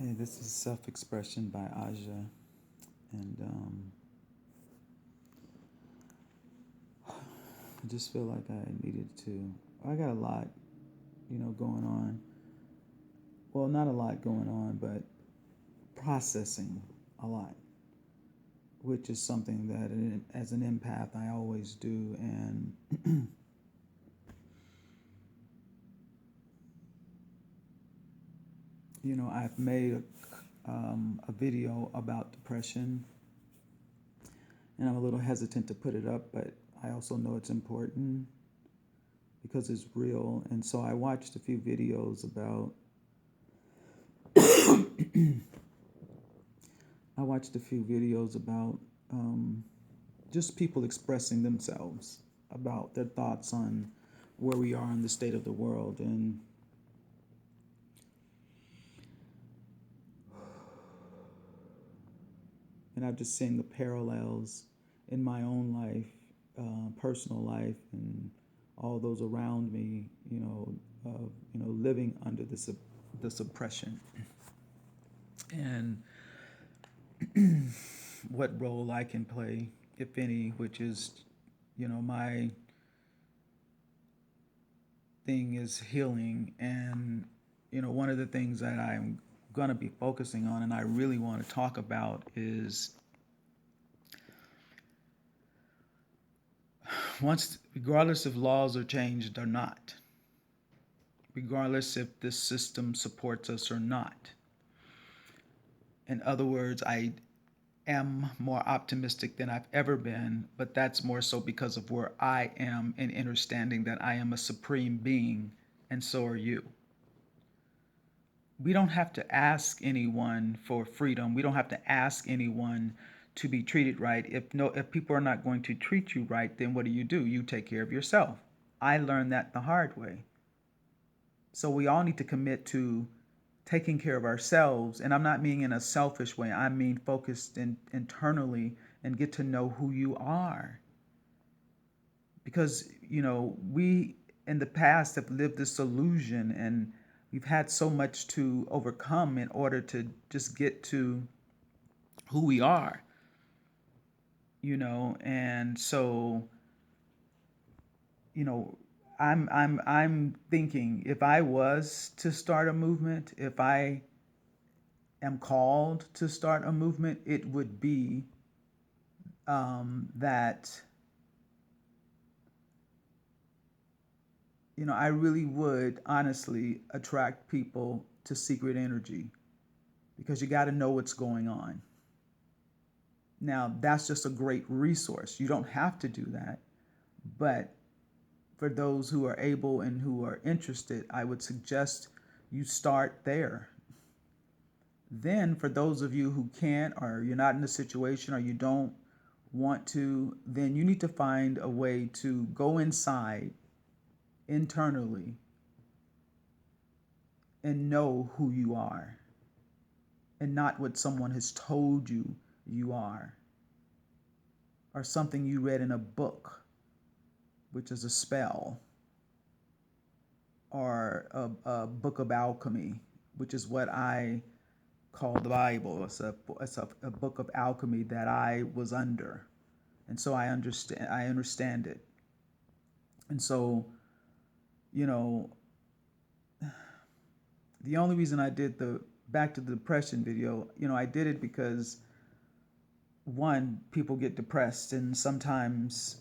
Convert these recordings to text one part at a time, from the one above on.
Hey, this is Self-Expression by Aja, and I just feel like I needed to. I got a lot, going on. Well, not a lot going on, but processing a lot, which is something that, as an empath, I always do. And I've made a video about depression, and I'm a little hesitant to put it up, but I also know it's important because it's real. And so I watched a few videos about I watched a few videos about just people expressing themselves about their thoughts on where we are in the state of the world. And I've just seen the parallels in my own life, personal life, and all those around me, living under this oppression, and what role I can play, if any, which is, my thing is healing. And, one of the things that I'm going to be focusing on and I really want to talk about is regardless if laws are changed or not, regardless if this system supports us or not. In other words, I am more optimistic than I've ever been, but that's more so because of where I am in understanding that I am a supreme being, and so are you. We don't have to ask anyone for freedom. We don't have to ask anyone to be treated right. If people are not going to treat you right, then what do? You take care of yourself. I learned that the hard way. So we all need to commit to taking care of ourselves. And I'm not meaning in a selfish way. I mean focused internally and get to know who you are. Because, we in the past have lived this illusion, and we've had so much to overcome in order to just get to who we are, and so, you know, I'm thinking, if I was to start a movement, if I am called to start a movement, it would be that, I really would honestly attract people to secret energy, because you got to know what's going on. Now, that's just a great resource. You don't have to do that. But for those who are able and who are interested, I would suggest you start there. Then, for those of you who can't, or you're not in a situation, or you don't want to, then you need to find a way to go inside internally and know who you are, and not what someone has told you you are, or something you read in a book, which is a spell, or a book of alchemy, which is what I call the Bible. It's a book of alchemy that I was under, and so I understand it. And so, you know, the only reason I did the back to the depression video, I did it because, one, people get depressed, and sometimes,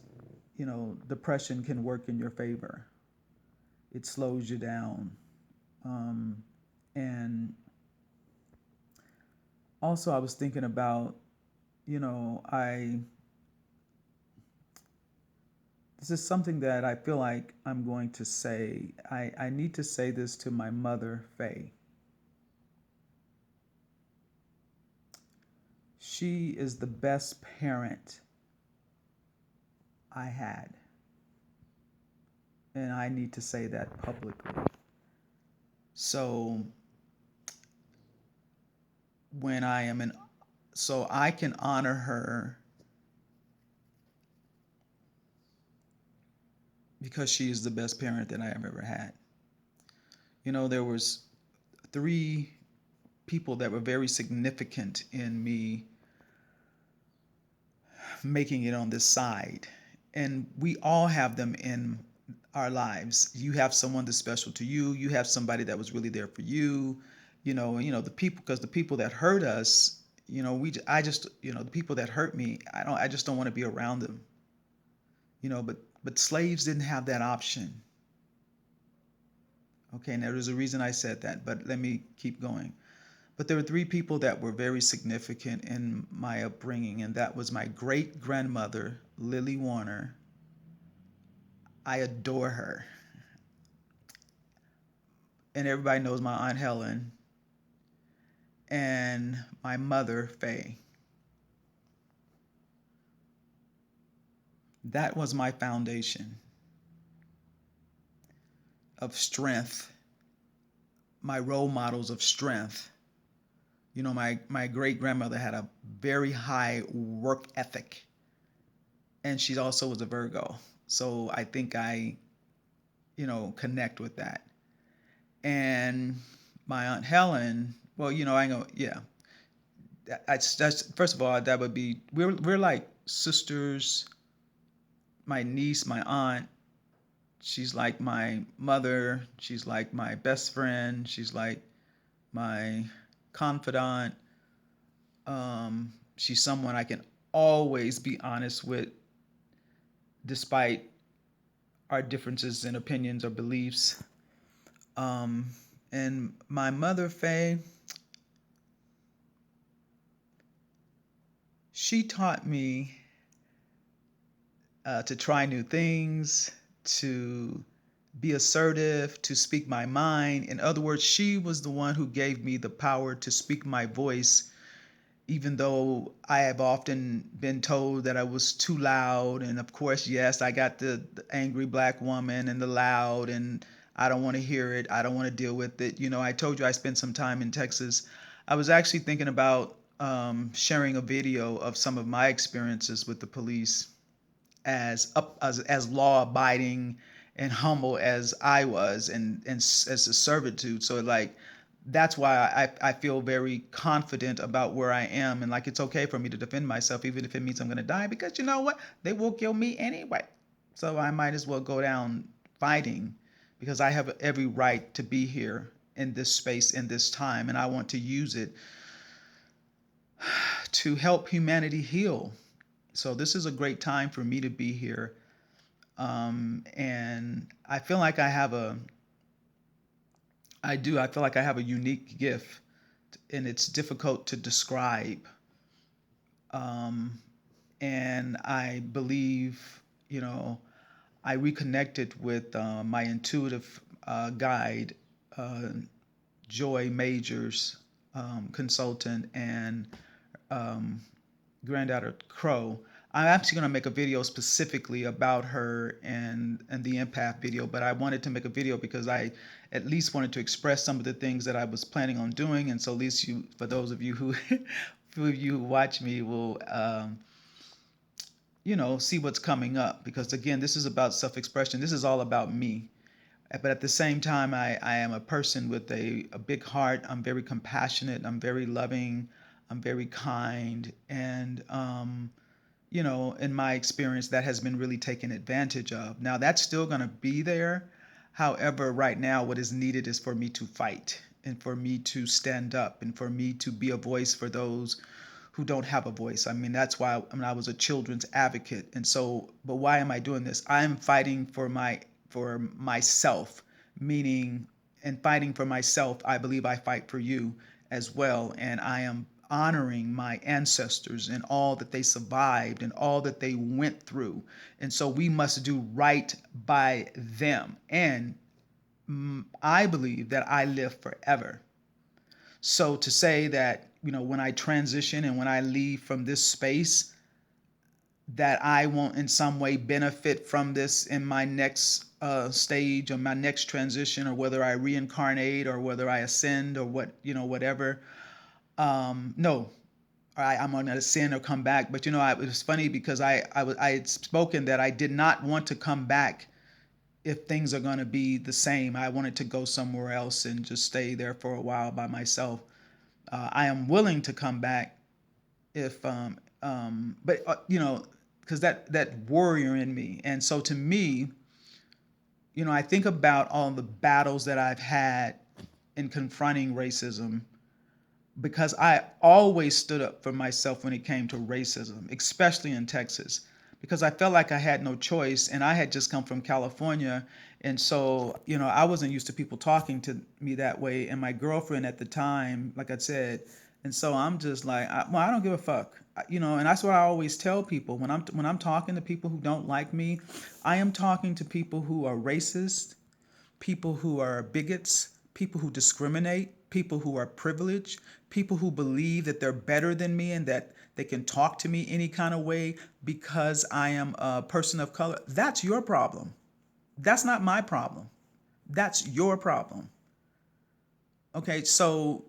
depression can work in your favor. It slows you down. And also, I was thinking about, I this is something that I feel like I'm going to say. I need to say this to my mother, Faye. She is the best parent I had. And I need to say that publicly. So when I am in, so I can honor her because she is the best parent that I have ever had. There was three people that were very significant in me making it on this side. And we all have them in our lives. You have someone that's special to you. You have somebody that was really there for you. The people, because the people that hurt us, I just, the people that hurt me, I just don't want to be around them. But slaves didn't have that option. Okay, and there was a reason I said that, but let me keep going. But there were three people that were very significant in my upbringing, and that was my great grandmother, Lily Warner. I adore her. And everybody knows my Aunt Helen, and my mother, Faye. That was my foundation of strength, my role models of strength. My great grandmother had a very high work ethic, and she also was a Virgo. So I think I, connect with that. And my Aunt Helen, well, I know, yeah. That's first of all, that would be we're like sisters. My niece, my aunt, she's like my mother. She's like my best friend. She's like my confidant. She's someone I can always be honest with, despite our differences in opinions or beliefs. And my mother, Faye, she taught me to try new things, to be assertive, to speak my mind. In other words, she was the one who gave me the power to speak my voice, even though I have often been told that I was too loud. And of course, yes, I got the angry black woman and the loud, and I don't want to hear it. I don't want to deal with it. I told you I spent some time in Texas. I was actually thinking about sharing a video of some of my experiences with the police, as law abiding and humble as I was, and as a servitude. So like that's why I feel very confident about where I am, and like it's okay for me to defend myself even if it means I'm gonna die, because you know what? They will kill me anyway. So I might as well go down fighting, because I have every right to be here in this space, in this time, and I want to use it to help humanity heal. So this is a great time for me to be here. And I feel like I feel like I have a unique gift, and it's difficult to describe. Um, and I believe, I reconnected with my intuitive guide, uh, Joy Majors, consultant, and um, granddaughter Crow. I'm actually going to make a video specifically about her and the empath video, but I wanted to make a video because I at least wanted to express some of the things that I was planning on doing, and so at least for those of you who, who watch me, will see what's coming up, because again, this is about self-expression. This is all about me. But at the same time, I am a person with a big heart. I'm very compassionate. I'm very loving. I'm very kind. And, in my experience, that has been really taken advantage of. Now, that's still going to be there. However, right now, what is needed is for me to fight, and for me to stand up, and for me to be a voice for those who don't have a voice. I mean, that's why I was a children's advocate. And so, but why am I doing this? I'm fighting for myself, meaning, and fighting for myself, I believe I fight for you as well. And I am honoring my ancestors and all that they survived and all that they went through. And so we must do right by them. And I believe that I live forever. So to say that, when I transition and when I leave from this space, that I won't in some way benefit from this in my next stage, or my next transition, or whether I reincarnate, or whether I ascend, or whatever. No, I'm going to ascend or come back. But it was funny because I had spoken that I did not want to come back if things are going to be the same. I wanted to go somewhere else and just stay there for a while by myself. I am willing to come back if, but because that warrior in me. And so to me, I think about all the battles that I've had in confronting racism, because I always stood up for myself when it came to racism, especially in Texas, because I felt like I had no choice, and I had just come from California. And so, I wasn't used to people talking to me that way. And my girlfriend at the time, like I said, and so I'm just like, well, I don't give a fuck, and that's what I always tell people when I'm talking to people who don't like me. I am talking to people who are racist, people who are bigots, people who discriminate, people who are privileged, people who believe that they're better than me and that they can talk to me any kind of way because I am a person of color. That's your problem. That's not my problem. That's your problem. Okay, so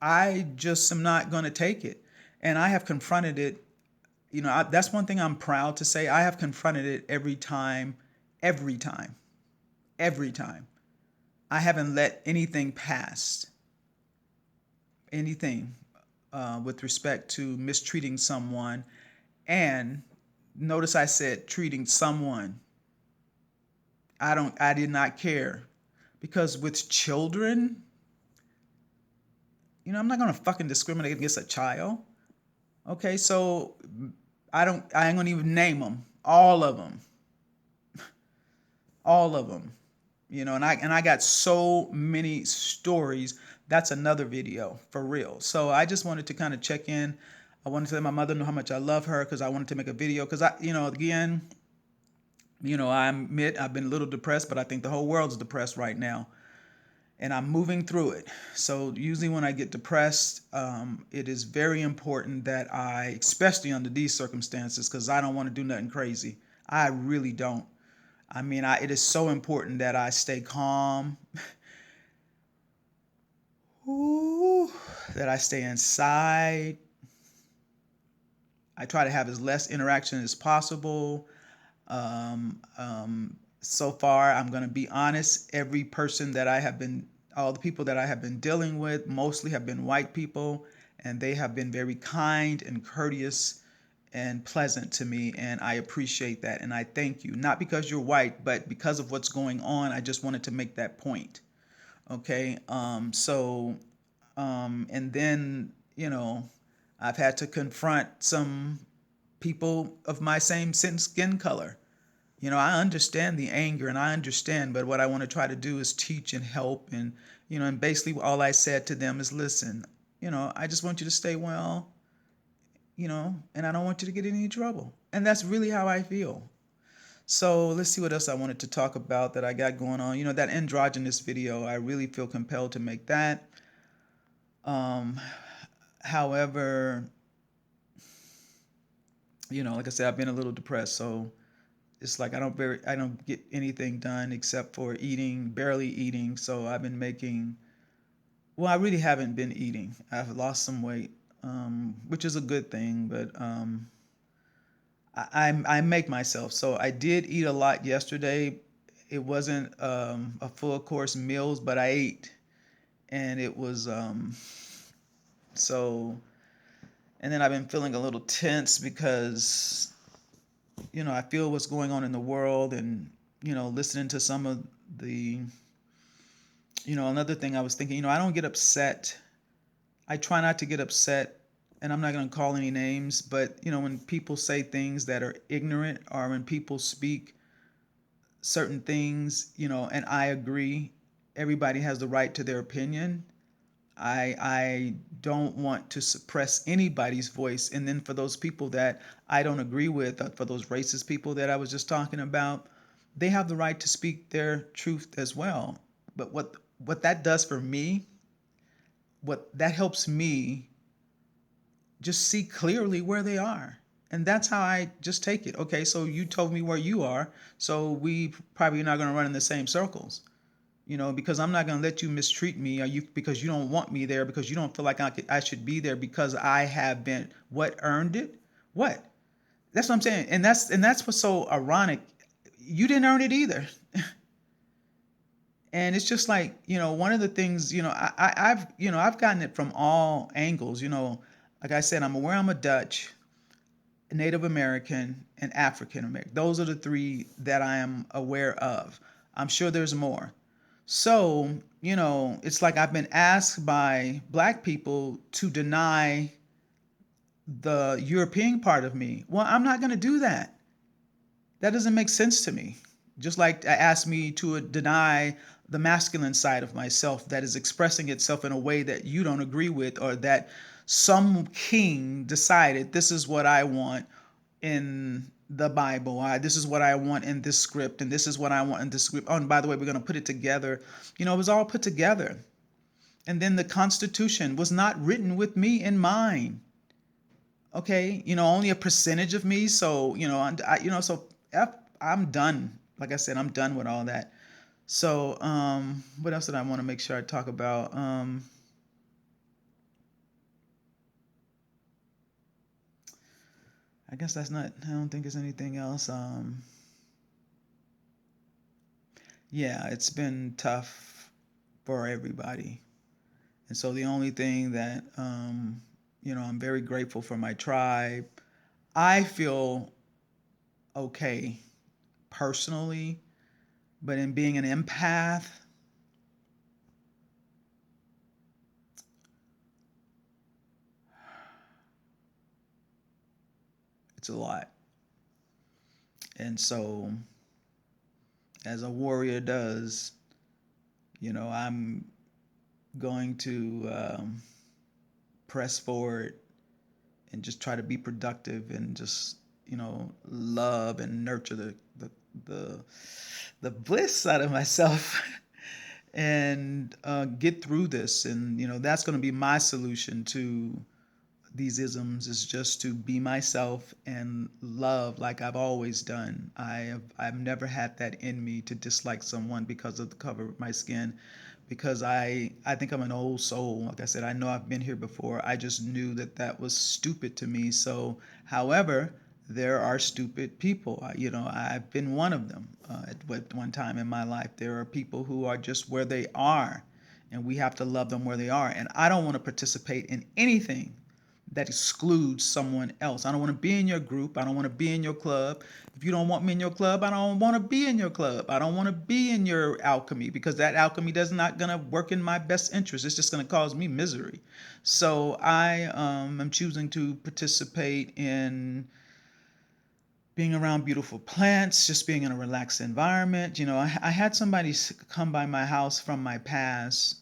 I just am not going to take it. And I have confronted it. That's one thing I'm proud to say. I have confronted it every time, every time, every time. I haven't let anything pass, anything with respect to mistreating someone. And notice I said treating someone. I did not care, because with children, I'm not going to fucking discriminate against a child. Okay, so I ain't going to even name them. All of them. All of them. And I got so many stories. That's another video for real. So I just wanted to kind of check in. I wanted to let my mother know how much I love her, because I wanted to make a video, because again, I admit I've been a little depressed, but I think the whole world's depressed right now, and I'm moving through it. So usually when I get depressed, it is very important that especially under these circumstances, because I don't want to do nothing crazy. I really don't. I mean, it is so important that I stay calm, ooh, that I stay inside. I try to have as less interaction as possible. So far, I'm going to be honest. All the people that I have been dealing with mostly have been white people, and they have been very kind and courteous and pleasant to me, and I appreciate that, and I thank you. Not because you're white, but because of what's going on. I just wanted to make that point. Okay. And then, I've had to confront some people of my same skin color. I understand the anger, and I understand, but what I want to try to do is teach and help. And basically all I said to them is, listen, I just want you to stay well, and I don't want you to get in any trouble. And that's really how I feel. So let's see what else I wanted to talk about that I got going on. That androgynous video, I really feel compelled to make that. However, like I said, I've been a little depressed, so it's like I don't get anything done except for eating, barely eating. So I've been I really haven't been eating. I've lost some weight, which is a good thing, but I make myself. So I did eat a lot yesterday. It wasn't a full course meals, but I ate, and it was so. And then I've been feeling a little tense because I feel what's going on in the world, and listening to some of the another thing I was thinking, I don't get upset. I try not to get upset, and I'm not going to call any names, but when people say things that are ignorant, or when people speak certain things, and I agree, everybody has the right to their opinion. I don't want to suppress anybody's voice. And then for those people that I don't agree with, for those racist people that I was just talking about, they have the right to speak their truth as well. But what that does for me, what that helps me just see clearly where they are. And that's how I just take it. Okay, so you told me where you are, so we probably not going to run in the same circles. Because I'm not going to let you mistreat me, because you don't want me there, because you don't feel like I should be there, because I have been earned it. What? That's what I'm saying. And that's what's so ironic. You didn't earn it either. And it's just like, one of the things, I've gotten it from all angles. Like I said, I'm aware I'm a Dutch, Native American, and African American. Those are the three that I am aware of. I'm sure there's more. So, it's like I've been asked by black people to deny the European part of me. Well, I'm not going to do that. That doesn't make sense to me. Just like asked me to deny the masculine side of myself that is expressing itself in a way that you don't agree with, or that some king decided this is what I want in the Bible. This is what I want in this script, and this is what I want in this script. Oh, and by the way, we're going to put it together. It was all put together. And then the Constitution was not written with me in mind. Okay, only a percentage of me. So, I'm done. Like I said, I'm done with all that. So, what else did I want to make sure I talk about? I guess that's not, I don't think there's anything else. Yeah, it's been tough for everybody. And so the only thing that, I'm very grateful for my tribe. I feel okay personally, but in being an empath, it's a lot. And so, as a warrior does, I'm going to press forward and just try to be productive and just, love and nurture the, the bliss out of myself and get through this. And, that's going to be my solution to these isms, is just to be myself and love like I've always done. I've never had that in me to dislike someone because of the color of my skin, because I think I'm an old soul. Like I said, I know I've been here before. I just knew that that was stupid to me. So, however, there are stupid people. I've been one of them at one time in my life. There are people who are just where they are, and we have to love them where they are. And I don't want to participate in anything that excludes someone else. I don't want to be in your group. I don't want to be in your club. If you don't want me in your club, I don't want to be in your club. I don't want to be in your alchemy, because that alchemy does not going to work in my best interest. It's just going to cause me misery. So I am choosing to participate in being around beautiful plants, just being in a relaxed environment. I had somebody come by my house from my past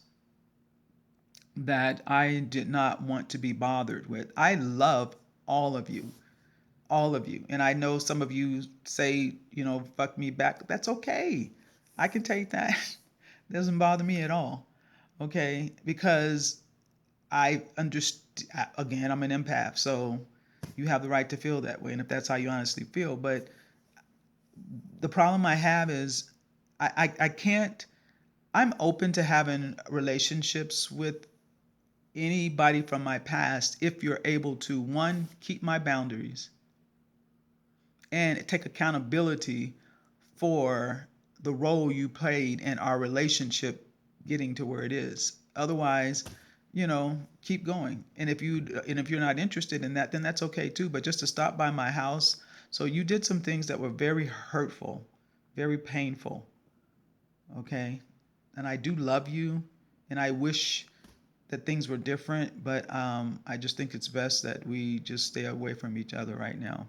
that I did not want to be bothered with. I love all of you, all of you. And I know some of you say, fuck me back. That's okay. I can take that. It doesn't bother me at all. Okay. Because I understand, again, I'm an empath. So you have the right to feel that way. And if that's how you honestly feel. But the problem I have is I can't, I'm open to having relationships with anybody from my past if you're able to, one, keep my boundaries and take accountability for the role you played in our relationship getting to where it is. Otherwise, keep going. And if you're not interested in that, then that's okay too. But just to stop by my house, so you did some things that were very hurtful, very painful. Okay, and I do love you, and I wish that things were different, but I just think it's best that we just stay away from each other right now.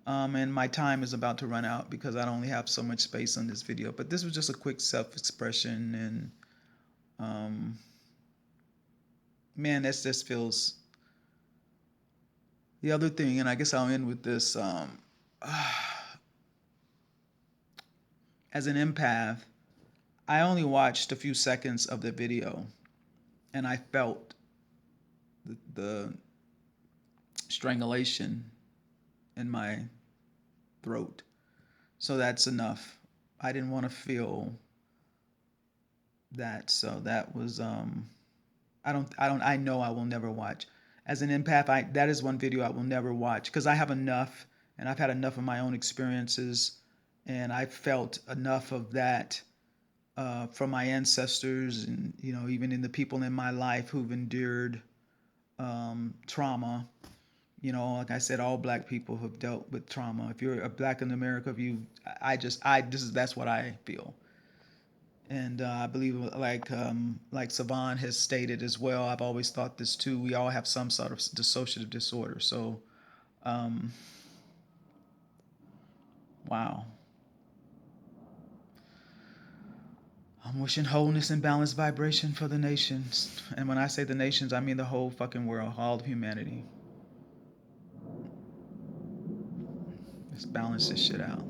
And my time is about to run out because I only have so much space on this video. But this was just a quick self-expression, and man, that just feels. The other thing, and I guess I'll end with this. As an empath, I only watched a few seconds of the video, and I felt the strangulation in my throat. So that's enough. I didn't want to feel that. So that was I know I will never watch. As an empath, that is one video I will never watch, because I have enough, and I've had enough of my own experiences, and I felt enough of that from my ancestors, and even in the people in my life who've endured trauma. Like I said, all black people have dealt with trauma. If you're a black in America, if you, I this is that's what I feel. And I believe, like Savan has stated as well, I've always thought this too. We all have some sort of dissociative disorder. So, um, wow. I'm wishing wholeness and balanced vibration for the nations. And when I say the nations, I mean the whole fucking world, all of humanity. Let's balance this shit out.